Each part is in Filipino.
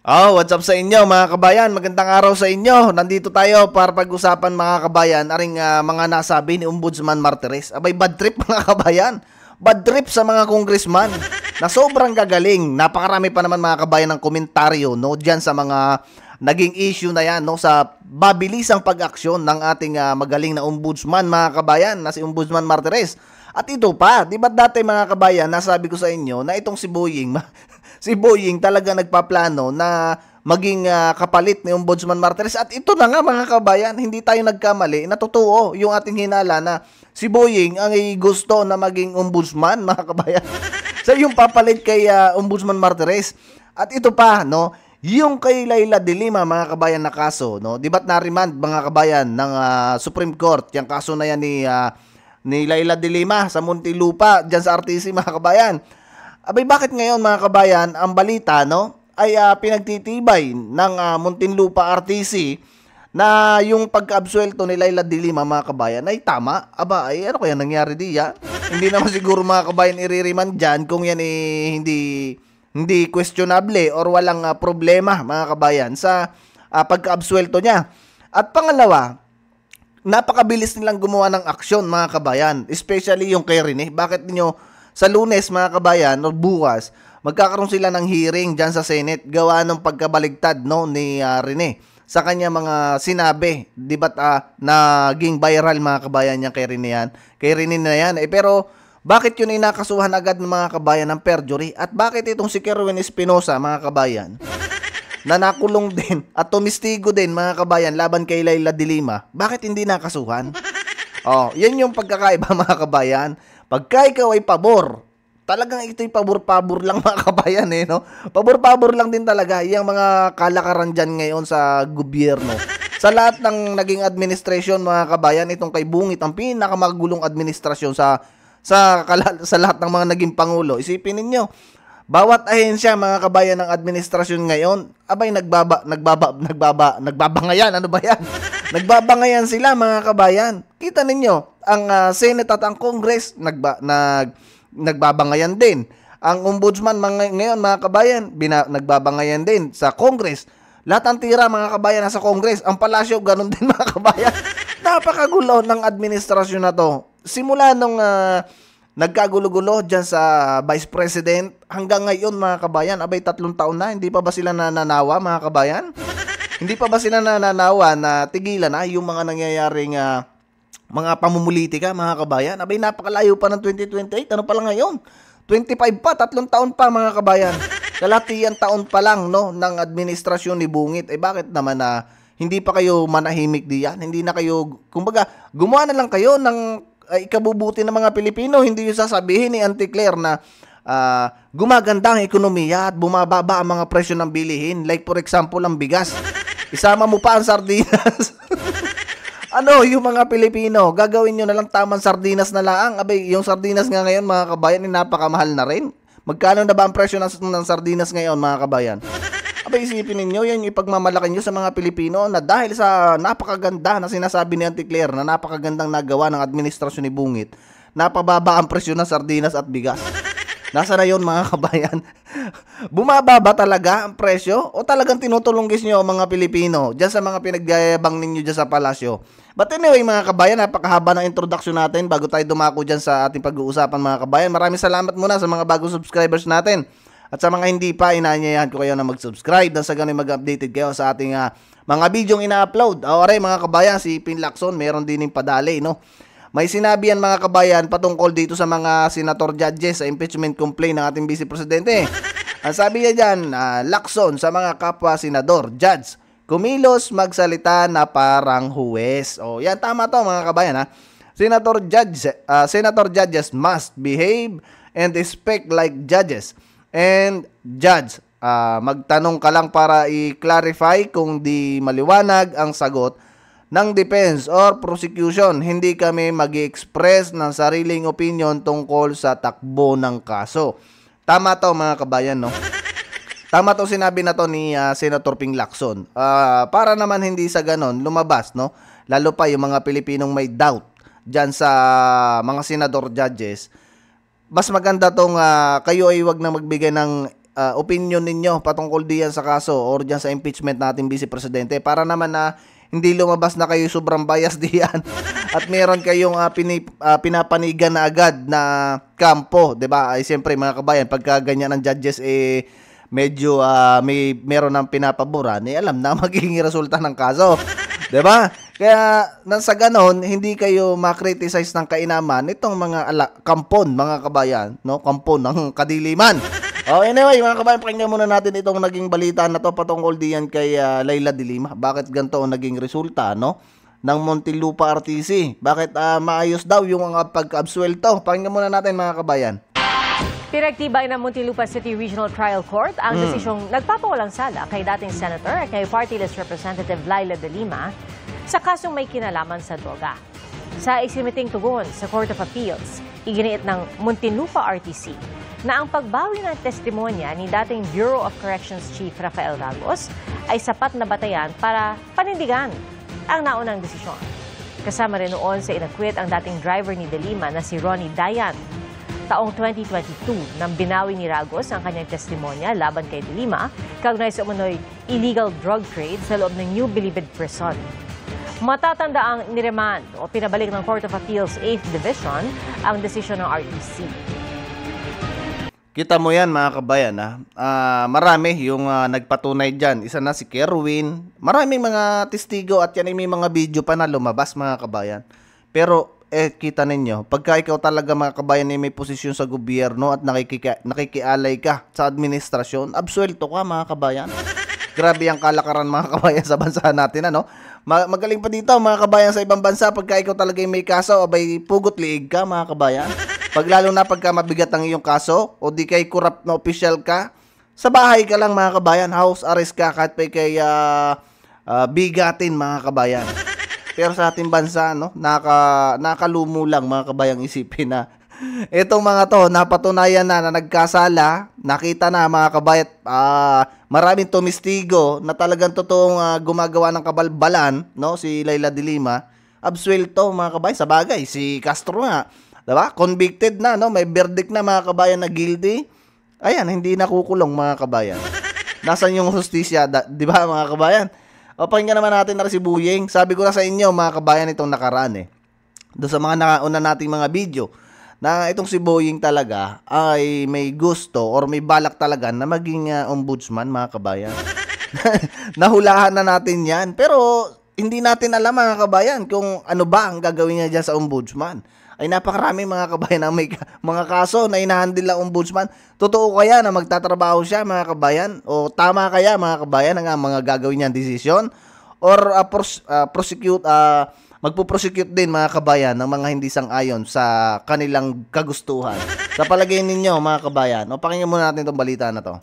What's up sa inyo mga kabayan? Magandang araw sa inyo. Nandito tayo para pag-usapan mga kabayan aring mga nasabi ni Ombudsman Martires. Abay, bad trip mga kabayan. Bad trip sa mga congressman na sobrang gagaling. Napakarami pa naman mga kabayan ng komentaryo no diyan sa mga naging issue na yan no sa mabilisang pag-aksyon ng ating magaling na ombudsman mga kabayan na si Ombudsman Martires. At ito pa, di ba dati mga kabayan, nasabi ko sa inyo na itong si Boying si Boying talaga nagpaplano na maging kapalit ni Ombudsman Martires. At ito na nga mga kabayan, hindi tayo nagkamali. Natotoo yung ating hinala na si Boying ang gusto na maging ombudsman mga kabayan. So yung papalit kay Ombudsman Martires. At ito pa, no, yung kay Leila de Lima mga kabayan na kaso, no, di ba't na-remand mga kabayan ng Supreme Court, yung kaso na yan ni Leila de Lima sa Muntinlupa, dyan sa RTC mga kabayan. Abay, bakit ngayon mga kabayan, ang balita no ay pinagtitibay ng Muntinlupa RTC na yung pagka-absuelto ni Leila de Lima mga kabayan ay tama? Aba, ay ano kaya nangyari diya? Hindi naman siguro mga kabayan iririman dyan kung yan hindi questionable or walang problema mga kabayan sa pagka-absuelto niya. At pangalawa, napakabilis nilang gumawa ng aksyon mga kabayan, especially yung kay Rene. Bakit niyo sa Lunes mga kabayan o bukas magkakaroon sila ng hearing dyan sa Senate gawa ng pagkabaligtad no ni Rene sa kanya mga sinabi, di ba't naging viral mga kabayan niya kay Rene yan, kay Rene na yan pero bakit yun inakasuhan agad ng mga kabayan ng perjury? At bakit itong si Kerwin Espinosa mga kabayan na nakulong din at tumistigo din mga kabayan laban kay Leila de Lima, bakit hindi nakasuhan? Yan yung pagkakaiba mga kabayan. Pagka ikaw ay pabor, talagang ito'y pabor-pabor lang mga kabayan no? Pabor-pabor lang din talaga yung mga kalakaran dyan ngayon sa gobyerno. Sa lahat ng naging administrasyon mga kabayan, itong kay Bungit, ang pinakamagulong administrasyon sa lahat ng mga naging pangulo. Isipin ninyo, bawat ahensya mga kabayan ng administrasyon ngayon, abay nagbabangayan, ano ba yan? Nagbabangayan sila mga kabayan. Kita ninyo, ang Senate at ang Congress nagbabangayan din. Ang ombudsman ngayon mga kabayan, nagbabangayan din sa Congress. Lahat ng tira mga kabayan nasa Congress. Ang palasyo ganun din mga kabayan. Napakagulo ng administrasyon na to. Simula nung nagkagulo-gulo dyan sa Vice President hanggang ngayon mga kabayan, abay 3 taon na, hindi pa ba sila nananawa mga kabayan? Hindi pa ba sila nananawa na tigilan na yung mga nangyayaring mga pamumulitika mga kabayan? Abay, napakalayo pa ng 2028. Ano pa lang ngayon? 25 pa, 3 taon pa mga kabayan. Kalahatiang taon pa lang no, ng administrasyon ni Bungit. Bakit naman hindi pa kayo manahimik diyan? Hindi na kayo, kumbaga, gumawa na lang kayo ng ikabubuti ng mga Pilipino. Hindi yung sasabihin ni Auntie Claire na gumaganda ang ekonomiya at bumababa ang mga presyo ng bilihin. Like for example, ang bigas. Isama mo pa ang sardinas. Yung mga Pilipino, gagawin nyo na lang tamang sardinas na lang. Abay, yung sardinas nga ngayon mga kabayan, napakamahal na rin. Magkano na ba ang presyo ng sardinas ngayon mga kabayan? Abay, isipin ninyo, yan ipagmamalaki nyo sa mga Pilipino na dahil sa napakaganda na sinasabi ni Auntie Claire na napakagandang nagawa ng administrasyon ni Bungit, napababa ang presyo ng sardinas at bigas. Nasa na yun mga kabayan? Bumaba ba talaga ang presyo? O talagang tinutulunggis nyo ang mga Pilipino dyan sa mga pinaggayabang ninyo dyan sa palasyo? But anyway mga kabayan, napakahaba ng introduction natin bago tayo dumako dyan sa ating pag-uusapan mga kabayan. Maraming salamat muna sa mga bagong subscribers natin. At sa mga hindi pa, inaanyayahan ko kayo na mag-subscribe dan sa ganun mag-updated kayo sa ating mga bidyong ina-upload. Alright mga kabayan, si Pin Lacson meron din yung padali, no? May sinabi yan mga kabayan patungkol dito sa mga senator judges sa impeachment complaint ng ating vice presidente. Ang sabi niya dyan, Lacson sa mga kapwa senador, judge, kumilos magsalita na parang huwes. Yan tama to mga kabayan Senator judges must behave and respect like judges. And judge, magtanong ka lang para i-clarify kung di maliwanag ang sagot ng defense or prosecution. Hindi kami mag-express ng sariling opinion tungkol sa takbo ng kaso. Tama to mga kabayan, no? Tama to sinabi na to ni Senator Ping Lacson. Para naman hindi sa ganon lumabas, no? Lalo pa yung mga Pilipinong may doubt dyan sa mga senador judges. Mas maganda tong kayo ay wag na magbigay ng opinion ninyo patungkol diyan sa kaso or diyan sa impeachment natin Vice Presidente para naman na hindi lumabas na kayo sobrang bias diyan at meron kayong pinapanigan na agad na kampo, 'di ba? Ay siyempre mga kabayan, pagka ganyan ang judges medyo meron ng pinapaboran, alam na magiging resulta ng kaso. 'Di ba? Kaya nang sa ganon, hindi kayo ma-criticize ng kainaman itong mga kampon, mga kabayan, no? Kampon ng kadiliman. Anyway, mga kabayan, pakinggan muna natin itong naging balita na to patungkol diyan kay Leila de Lima. Bakit ganito ang naging resulta, no? Ng Muntinlupa RTC. Bakit maayos daw yung pag-absuelto? Pakinggan muna natin, mga kabayan. Pinagtibay ng Muntinlupa City Regional Trial Court ang desisyong nagpapawalang sala kay dating Senator at kay Party List Representative Leila de Lima sa kasong may kinalaman sa droga. Sa isimiting tugon sa Court of Appeals, iginiit ng Muntinlupa RTC na ang pagbawi ng testimonya ni dating Bureau of Corrections Chief Rafael Ragos ay sapat na batayan para panindigan ang naunang desisyon. Kasama rin noon sa inacquit ang dating driver ni de Lima na si Ronnie Dayan. Taong 2022 nang binawi ni Ragos ang kanyang testimonya laban kay de Lima kaugnay sa umunoy illegal drug trade sa loob ng New Bilibid Prison. Matatanda ang niremand o pinabalik ng Court of Appeals 8th Division ang desisyon ng RTC. Kita mo yan, mga kabayan. Marami yung nagpatunay dyan. Isa na si Kerwin. Maraming mga testigo at yan ay may mga video pa na lumabas, mga kabayan. Pero kita ninyo, pagka ikaw talaga, mga kabayan, ay may posisyon sa gobyerno at nakikialay ka sa administrasyon, absuelto ka, mga kabayan. Grabe ang kalakaran, mga kabayan, sa bansa natin, ano? Magaling pa dito, mga kabayan, sa ibang bansa, pagka ikaw talaga may kaso, abay, pugot liig ka, mga kabayan. Lalo na pagka mabigat ang iyong kaso, o di kay corrupt na official ka, sa bahay ka lang, mga kabayan, house arrest ka, kahit pa kay bigatin, mga kabayan. Pero sa ating bansa, no, nakalumo lang, mga kabayang isipin na itong mga to, napatunayan na nagkasala, nakita na, mga kabayat, maraming tumistigo na talagang totoong gumagawa ng kabalbalan, no, si Leila de Lima, absuelto, mga kabayan. Sa bagay, si Castro nga, diba? Convicted na, no, may verdict na, mga kabayan, na guilty. Ayan, hindi nakukulong, mga kabayan. Nasaan yung hustisya, diba, mga kabayan? O, pakinggan naman natin na si Buying. Sabi ko na sa inyo, mga kabayan, itong nakaraan doon sa mga nakauna nating mga video, na itong si Buying talaga ay may gusto or may balak talaga na maging ombudsman, mga kabayan. Nahulahan na natin yan. Pero hindi natin alam, mga kabayan, kung ano ba ang gagawin niya dyan sa ombudsman. Ay napakarami, mga kabayan, na may mga kaso na inahandle ng ombudsman. Totoo kaya na magtatrabaho siya, mga kabayan? O tama kaya, mga kabayan, ang mga gagawin niyang desisyon? Or magpo-prosecute din, mga kabayan, ng mga hindi sang-ayon sa kanilang kagustuhan. Sa palagay ninyo, mga kabayan, o pakinggan muna natin itong balita na to.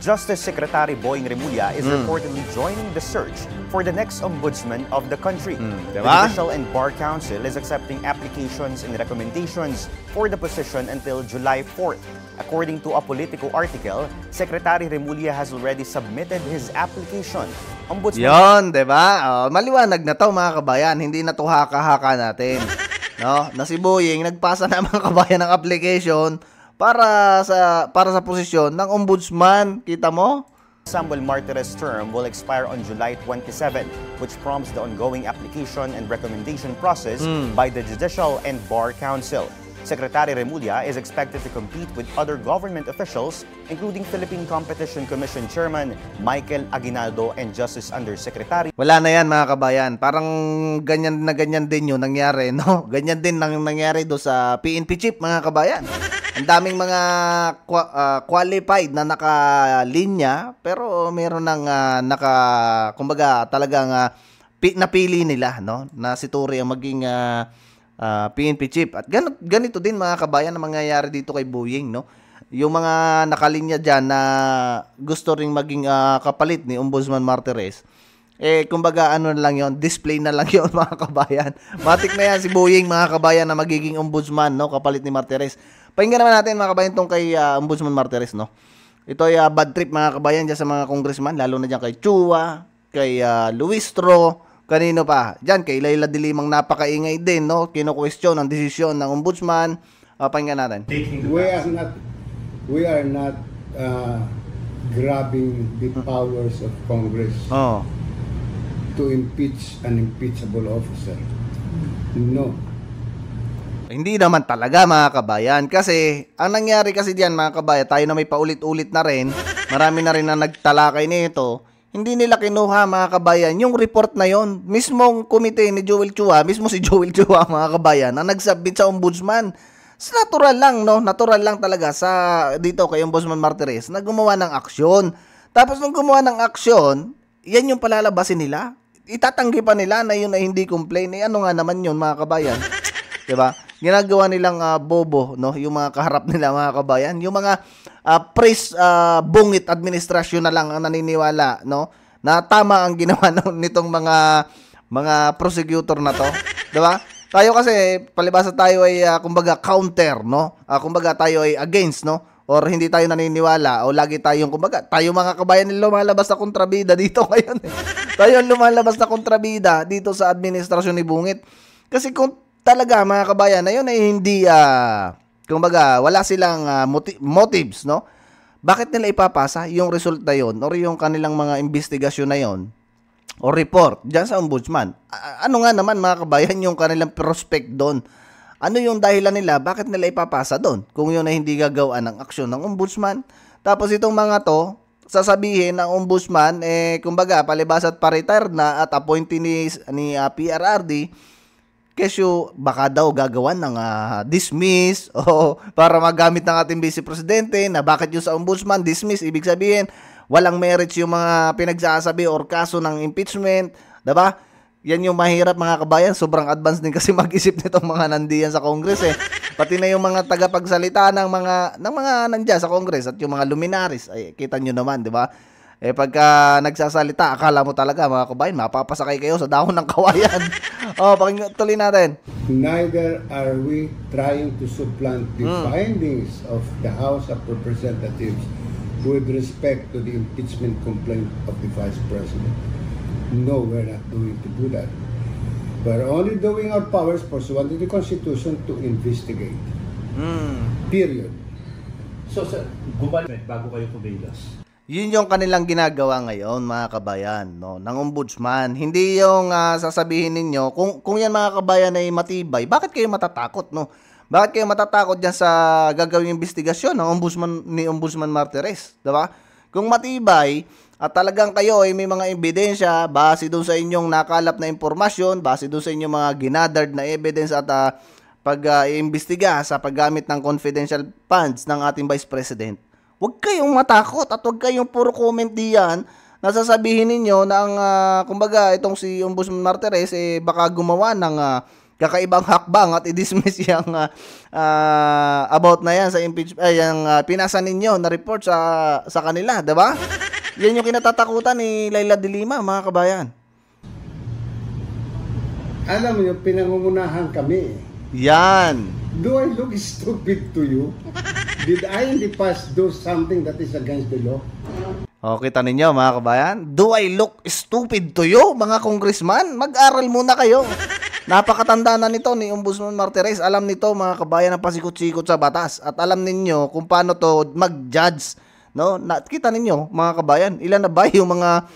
Justice Secretary Boying Remulla is reportedly joining the search for the next ombudsman of the country. The Judicial and Bar Council is accepting applications and recommendations for the position until July 4th. According to a Politico article, Secretary Remulla has already submitted his application. Ombudsman. Yon, 'di ba? Maliwanag na 'to, mga kabayan, hindi na 'to haka-haka natin. No, na si Boying nagpasa na, mga kabayan, ng application para sa posisyon ng ombudsman. Kita mo? Samuel Martires' term will expire on July 27, which prompts the ongoing application and recommendation process by the Judicial and Bar Council. Secretary Remulla is expected to compete with other government officials, including Philippine Competition Commission Chairman Michael Aguinaldo and Justice Undersecretary. Wala na yan, mga kabayan. Parang ganyan din yung nangyari, no? Ganyan din nangyari do sa PNP chief, mga kabayan. Ang daming mga qualified na nakalinya, pero meron ng kumbaga talagang napili nila, no, na si Tory ang maging PNP chief. At ganito din, mga kabayan, ang mangyayari dito kay Buying, no? Yung mga nakalinya dyan na gusto ring maging kapalit ni Ombudsman Martires, kumbaga ano na lang yon, display na lang yon, mga kabayan. Matik na yan si Buying, mga kabayan, na magiging ombudsman, no, kapalit ni Martires. Pakinggan naman natin, mga kabayan, tong kay Ombudsman Martires, no. Ito ay bad trip, mga kabayan, dyan sa mga congressman, lalo na dyan kay Chua, kay Luistro, kanino pa? Diyan kay Leila de Limang napakaingay din, no? Kino-question ang desisyon ng ombudsman. Pakinggan natin. We are not grabbing the powers of Congress Oh. to impeach an impeachable officer. No. Hindi naman talaga mga kabayan kasi ang nangyari kasi diyan mga kabayan, tayo na may paulit-ulit na rin, marami na rin na nagtalakay nito, hindi nila kinuha mga kabayan yung report na yon. Mismong komite ni Joel Chua, mismo si Joel Chua mga kabayan, ang nagsubmit sa ombudsman. Natural lang, no? Natural lang talaga sa dito kay Ombudsman Martires na gumawa ng aksyon. Tapos nung gumawa ng aksyon, yan yung palalabasin nila. Itatanggi pa nila na yun ay hindi complain. Eh, ano nga naman yun mga kabayan? 'Di ba? Ginagawa nilang bobo, no? Yung mga kaharap nila mga kabayan, yung mga praise bungit administrasyon na lang ang naniniwala, no? Na tama ang ginawa nitong mga prosecutor na to, 'di ba? Tayo kasi palibasa tayo ay kumbaga counter, no? Kumbaga tayo ay against, no? Or hindi tayo naniniwala o lagi tayong kumbaga tayo mga kabayan lumalabas na kontrabida dito ngayon. Tayo lumalabas na kontrabida dito sa administrasyon ni Bungit. Kasi kung talaga mga kabayan na yun ay hindi kumbaga wala silang motives, no? Bakit nila ipapasa yung result na yun or yung kanilang mga investigasyon na yun o report diyan sa ombudsman? Ano nga naman mga kabayan yung kanilang prospect doon? Ano yung dahilan nila? Bakit nila ipapasa doon? Kung yun ay hindi gagawin ng aksyon ng ombudsman. Tapos itong mga to, sasabihin ng ombudsman, kumbaga, palibas at pa-retire na at appointee ni PRRD, kesyo baka daw gagawan ng dismiss o para magamit ng ating vice presidente na bakit yung sa ombudsman dismiss, ibig sabihin walang merits yung mga pinagsasabi or kaso ng impeachment, diba? Yan yung mahirap mga kabayan, sobrang advanced din kasi mag-isip nitong mga nandiyan sa Congress pati na yung mga tagapagsalita ng mga nandiyan sa Congress at yung mga luminaries, ay kita nyo naman, diba? Pagka nagsasalita, akala mo talaga mga kabayan, mapapasakay kayo sa dahon ng kawayan. Tuloy natin. Neither are we trying to supplant the findings of the House of Representatives with respect to the impeachment complaint of the Vice President. No, we're not doing to do that. We're only doing our powers pursuant to the Constitution to investigate. Period. So, sir, gumalit bago kayo kumilos. Yun yung kanilang ginagawa ngayon mga kabayan, no, ng ombudsman. Hindi yung sasabihin ninyo kung yan mga kabayan ay matibay, bakit kayo matatakot, no? Bakit kayo matatakot diyan sa gagawing investigasyon ng Ombudsman Martires, 'di ba? Kung matibay at talagang kayo ay may mga ebidensya base doon sa inyong nakalap na impormasyon, base doon sa inyong mga ginathered na evidence at pag-iimbestiga sa paggamit ng confidential funds ng ating Vice President, huwag kayong matakot at huwag kayong puro comment diyan na sasabihin ninyo na ang kumbaga itong si Ombudsman Martires baka gumawa ng kakaibang hakbang at i-dismiss yung about na yan sa impeachment, yung pinasa ninyo na report sa kanila, 'di ba? Yan yung kinatatakutan ni Leila de Lima, mga kabayan. Alam niyo, pinangungunahan kami. Yan. Do I look stupid to you? Did I in the past do something that is against the law? O, kita ninyo mga kabayan. Do I look stupid to you, mga congressman? Mag-aral muna kayo. Napakatanda na nito ni Ombudsman Martires. Alam nito mga kabayan ang pasikot-sikot sa batas. At alam ninyo kung paano to mag-judge. No? Kita ninyo mga kabayan, ilan na ba yung mga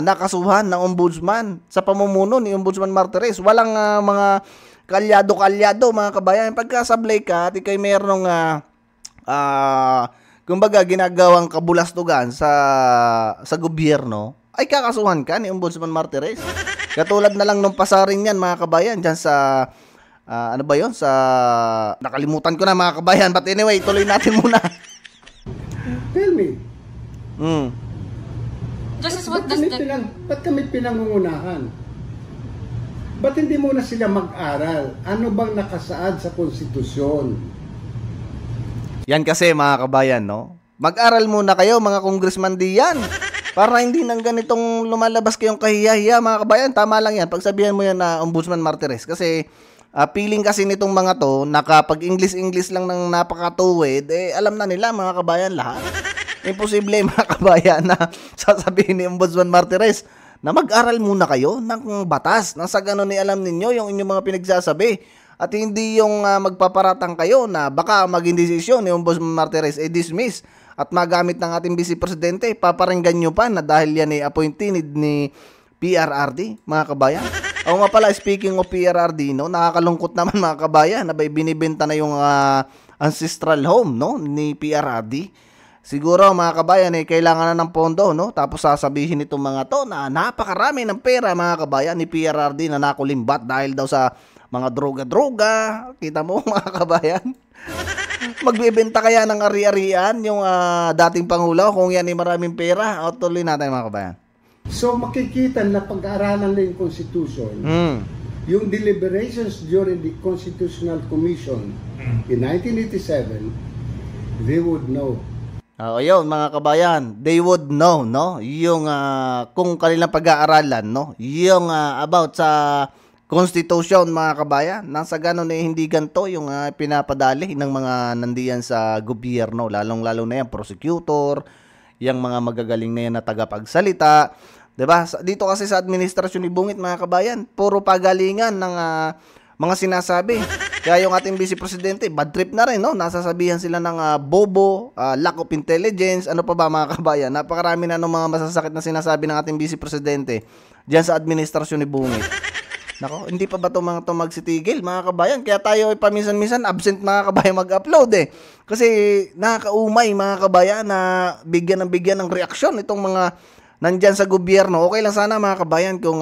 nakasuhan ng ombudsman sa pamumuno ni Ombudsman Martires? Walang mga kalyado-kalyado mga kabayan. Pagkasablay ka at ikay mayroong kumbaga ginagawang kabulastugan sa gobyerno, ay kakasuhan ka ni Ombudsman Martires. Katulad na lang nung pasaring yan mga kabayan dyan sa ano ba yun? Nakalimutan ko na mga kabayan, but anyway, tuloy natin muna. Tell me. Justice, what does that... Ba't kami pinangungunahan? Ba't hindi muna sila mag-aral? Ano bang nakasaad sa konstitusyon? Yan kasi mga kabayan, no? Mag-aral muna kayo mga congressman diyan. Para hindi nang ganitong lumalabas kayong kahiya-hiya mga kabayan. Tama lang yan. Pagsabihan mo yan na Ombudsman Martires. Kasi feeling kasi nitong mga to, nakapag-English lang ng napakatuwid, alam na nila mga kabayan lahat. Imposible mga kabayan na sasabihin ni Ombudsman Martires na mag-aral muna kayo ng batas. Nang sa ganun alam ninyo yung inyong mga pinagsasabi. At hindi yung magpaparatang kayo na baka maging desisyon ni Ombudsman Martires dismiss at magamit ng ating Vice Presidente, paparinggan nyo pa na dahil yan ay appointee ni PRRD, mga kabayan. O nga pala, speaking of PRRD, no, nakakalungkot naman mga kabayan, na binibenta na yung ancestral home, no, ni PRRD. Siguro mga kabayan, kailangan na ng pondo, no? Tapos sasabihin itong mga to na napakarami ng pera mga kabayan ni PRRD na nakulimbat dahil daw sa mga droga-droga. Kita mo mga kabayan? Magbibenta kaya ng ari-arian yung dating Pangulo kung yan ay maraming pera? O tuloy natin mga kabayan. So makikita na pag-aaralan na yung Constitution, yung deliberations during the Constitutional Commission in 1987, they would know. Yun mga kabayan, they would know, no? Yung kung kanilang pag-aaralan, no? Yung about sa Constitution mga kabayan, nasa ganon hindi ganito yung pinapadali ng mga nandiyan sa gobyerno, lalong-lalo na yan, prosecutor, yung mga magagaling na yan na tagapagsalita. Diba? Dito kasi sa administrasyon ni Bungit mga kabayan, puro pagalingan ng mga sinasabi. Kaya yung ating Vice Presidente, bad trip na rin, no? Nasasabihan sila ng bobo, lack of intelligence, ano pa ba mga kabayan? Napakarami na ng mga masasakit na sinasabi ng ating Vice Presidente diyan sa administrasyon ni Bungit. Nako, hindi pa ba itong mga magsitigil mga kabayan? Kaya tayo paminsan-minsan absent mga kabayan mag-upload Kasi nakakaumay mga kabayan na bigyan ng reaksyon itong mga nandyan sa gobyerno. Okay lang sana mga kabayan kung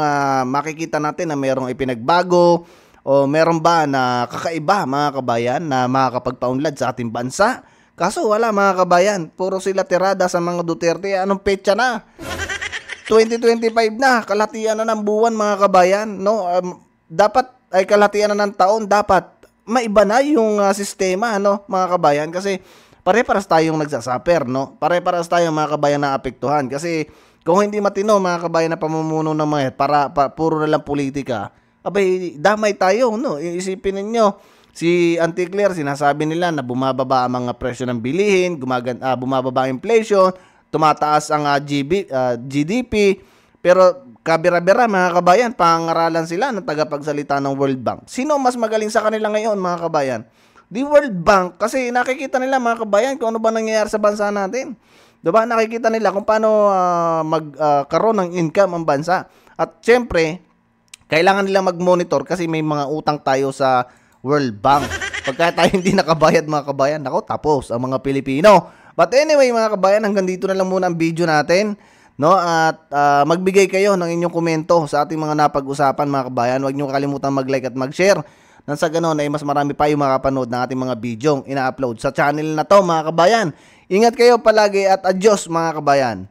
makikita natin na mayroong ipinagbago o meron ba na kakaiba mga kabayan na makakapagpaunlad sa ating bansa. Kaso wala mga kabayan, puro sila tirada sa mga Duterte. Anong petsa na? 2025 na, kalahatian na ng buwan mga kabayan, no? Dapat ay kalahatian na ng taon, dapat maiba na yung sistema, no, mga kabayan, kasi pare-paras tayong nagsasuffer, no? Pare-paras tayong mga kabayan na apektuhan kasi kung hindi matino mga kabayan na pamumuno ng mga puro na lang politika, abay damay tayo, no? Iisipin ninyo, si Auntie Claire sinasabi nila na bumababa ang mga presyo ng bilihin, bumababa ang inflation, tumataas ang GDP, pero kabira-bira mga kabayan, pangaralan sila ng tagapagsalita ng World Bank. Sino mas magaling sa kanila ngayon mga kabayan? Di World Bank, kasi nakikita nila mga kabayan kung ano ba nangyayari sa bansa natin. Diba? Nakikita nila kung paano magkaroon ng income ang bansa. At syempre, kailangan nila mag-monitor kasi may mga utang tayo sa World Bank. Pagka tayo hindi nakabayad mga kabayan, nako, tapos ang mga Pilipino. But anyway mga kabayan, hanggang dito na lang muna ang video natin, no? At magbigay kayo ng inyong komento sa ating mga napag-usapan mga kabayan. Huwag niyo kalimutan mag-like at mag-share. Nang sa ganoon ay mas marami pa yung makapanood ng ating mga video ina-upload sa channel na to mga kabayan. Ingat kayo palagi at adios mga kabayan.